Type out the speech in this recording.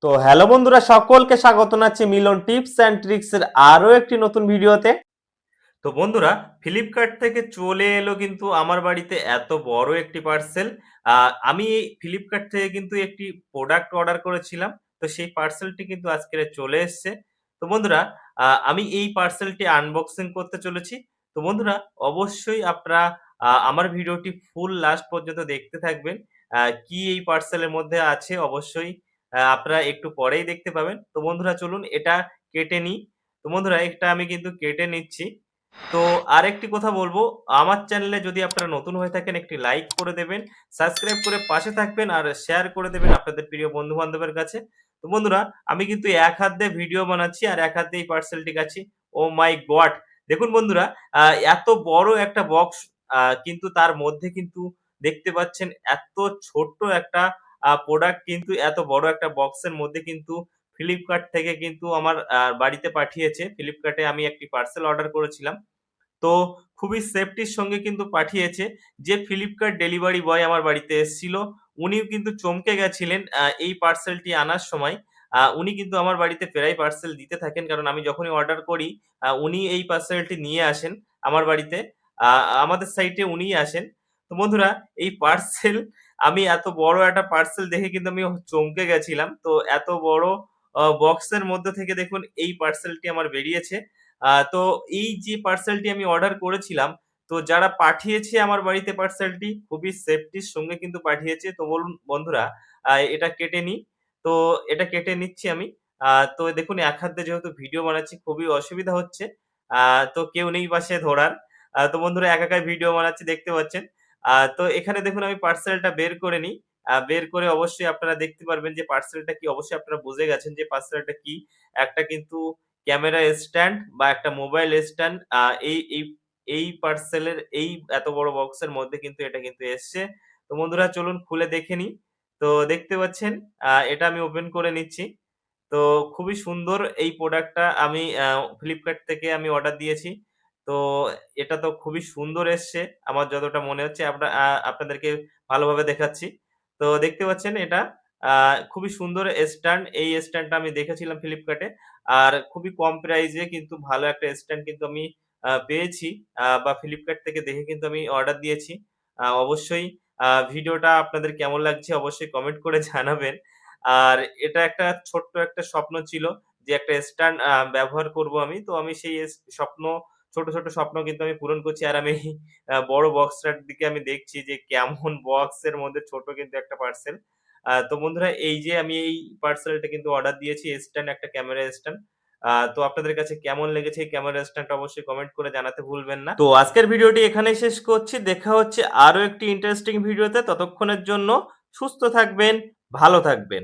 তো হ্যালো বন্ধুরা, সকলকে স্বাগত জানাচ্ছি মিলন টিপস অ্যান্ড ট্রিক্স এর আরো একটি নতুন ভিডিওতে। তো বন্ধুরা, ফ্লিপকার্ট থেকে চলে এলো কিন্তু আমার বাড়িতে এত বড় একটি পার্সেল। আমি এই ফ্লিপকার্ট থেকে কিন্তু একটি প্রোডাক্ট অর্ডার করেছিলাম। তো সেই পার্সেলটি কিন্তু আজকের চলে এসছে। তো বন্ধুরা, আমি এই পার্সেলটি আনবক্সিং করতে চলেছি। তো বন্ধুরা, অবশ্যই আপনারা আমার ভিডিওটি ফুল লাস্ট পর্যন্ত দেখতে থাকবেন। কি এই পার্সেলের মধ্যে আছে অবশ্যই আপনারা একটু পরেই দেখতে পাবেন। তো বন্ধুরা, চলুন এটা কেটে নিই। তো বন্ধুরা, এটা আমি কিন্তু কেটে নিচ্ছি। তো আরেকটি কথা বলবো, আমার চ্যানেলে যদি আপনারা নতুন হয়ে থাকেন একটি লাইক করে দেবেন, সাবস্ক্রাইব করে পাশে থাকবেন আর শেয়ার করে দেবেন আপনাদের প্রিয় বন্ধু-বান্ধবের কাছে। তো বন্ধুরা, আমি কিন্তু এক হাত দিয়ে ভিডিও বানাচ্ছি আর এক হাত দিয়ে এই পার্সেলটি কাছি। ওহ মাই গড! দেখুন বন্ধুরা, আ এত বড় একটা বক্স, কিন্তু তার মধ্যে কিন্তু দেখতে পাচ্ছেন এত ছোট্ট একটা প্রোডাক্ট, কিন্তু এত বড় একটা বক্সের মধ্যে কিন্তু ফ্লিপকার্ট থেকে কিন্তু আমার বাড়িতে পাঠিয়েছে। ফ্লিপকার্টে আমি একটি পার্সেল অর্ডার করেছিলাম। তো খুবই সেফটির সঙ্গে কিন্তু পাঠিয়েছে। যে ফ্লিপকার্ট ডেলিভারি বয় আমার বাড়িতে এসেছিল, উনিও কিন্তু চমকে গেছিলেন এই পার্সেলটি আনার সময়। উনি কিন্তু আমার বাড়িতে প্রায়ই পার্সেল দিতে থাকেন। কারণ আমি যখনই অর্ডার করি, উনি এই পার্সেলটি নিয়ে আসেন আমার বাড়িতে। আ আমাদের সাইটে উনিই আসেন। তো বন্ধুরা, এই পার্সেল আমি এত বড় একটা পার্সেল দেখে কিন্তু আমি চমকে গেছিলাম। তো এত বড় বক্সের মধ্যে থেকে দেখুন এই পার্সেলটি আমার বেরিয়েছে। তো এই যে পার্সেলটি আমি অর্ডার করেছিলাম, তো যারা পাঠিয়েছে আমার বাড়িতে পার্সেলটি খুবই সেফটির সঙ্গে কিন্তু পাঠিয়েছে। তো বলুন বন্ধুরা, এটা কেটে নিই। তো এটা কেটে নিচ্ছি আমি। আ তো দেখুন এক হাত দিয়ে যেহেতু ভিডিও বানাচ্ছি খুবই অসুবিধা হচ্ছে। আ তো কেউ নেই পাশে ধরার। তো বন্ধুরা, একা ভিডিও বানাচ্ছি দেখতে পাচ্ছেন। তো এখানে দেখুন আমি পার্সেলটা বের করে নিই। বের করে অবশ্যই আপনারা দেখতে পারবেন যে পার্সেলটা কি, অবশ্যই আপনারা বুঝে গেছেন যে পার্সেলটা কি। একটা কিন্তু ক্যামেরা স্ট্যান্ড বা একটা মোবাইল স্ট্যান্ড, এই পার্সেলের এই এত বড় বক্সের মধ্যে কিন্তু এটা কিন্তু এসছে। তো বন্ধুরা, চলুন খুলে দেখে নিই। তো দেখতে পাচ্ছেন এটা আমি ওপেন করে নিচ্ছি। তো খুবই সুন্দর এই প্রোডাক্টটা আমি ফ্লিপকার্ট থেকে আমি অর্ডার দিয়েছি। তো এটা তো খুবই সুন্দর এসছে আমার যতটা মনে হচ্ছে। আপনাদেরকে ভালোভাবে দেখাচ্ছি। তো দেখতে পাচ্ছেন এটা আ খুবই সুন্দর স্ট্যান্ড। এই স্ট্যান্ডটা আমি দেখেছিলাম ফ্লিপকার্টে। আর খুবই কম প্রাইসে কিন্তু ভালো একটা স্ট্যান্ড কিন্তু আমি পেয়েছি। বা ফ্লিপকার্ট থেকে দেখে কিন্তু আমি অর্ডার দিয়েছি। অবশ্যই ভিডিওটা আপনাদের কেমন লাগছে অবশ্যই কমেন্ট করে জানাবেন। আর এটা একটা ছোট্ট একটা স্বপ্ন ছিল যে একটা স্ট্যান্ড ব্যবহার করব আমি। তো আমি সেই স্বপ্ন, ছোট স্বপ্ন কিন্তু আমি পূরণ করছি। আর আমি বড় বক্সটার দিকে আমি দেখছি যে কেমন বক্সের মধ্যে ছোট কিন্তু একটা পার্সেল। তো বন্ধুরা, এই যে আমি এই পার্সেলটা কিন্তু অর্ডার দিয়েছি স্ট্যান্ড, একটা ক্যামেরা স্ট্যান্ড। তো আপনাদের কাছে কেমন লেগেছে এই ক্যামেরা স্ট্যান্ডটা অবশ্যই কমেন্ট করে জানাতে ভুলবেন না। তো আজকের ভিডিওটি এখানেই শেষ করছি। দেখা হচ্ছে আরো একটি ইন্টারেস্টিং ভিডিওতে। ততক্ষণের জন্য সুস্থ থাকবেন, ভালো থাকবেন।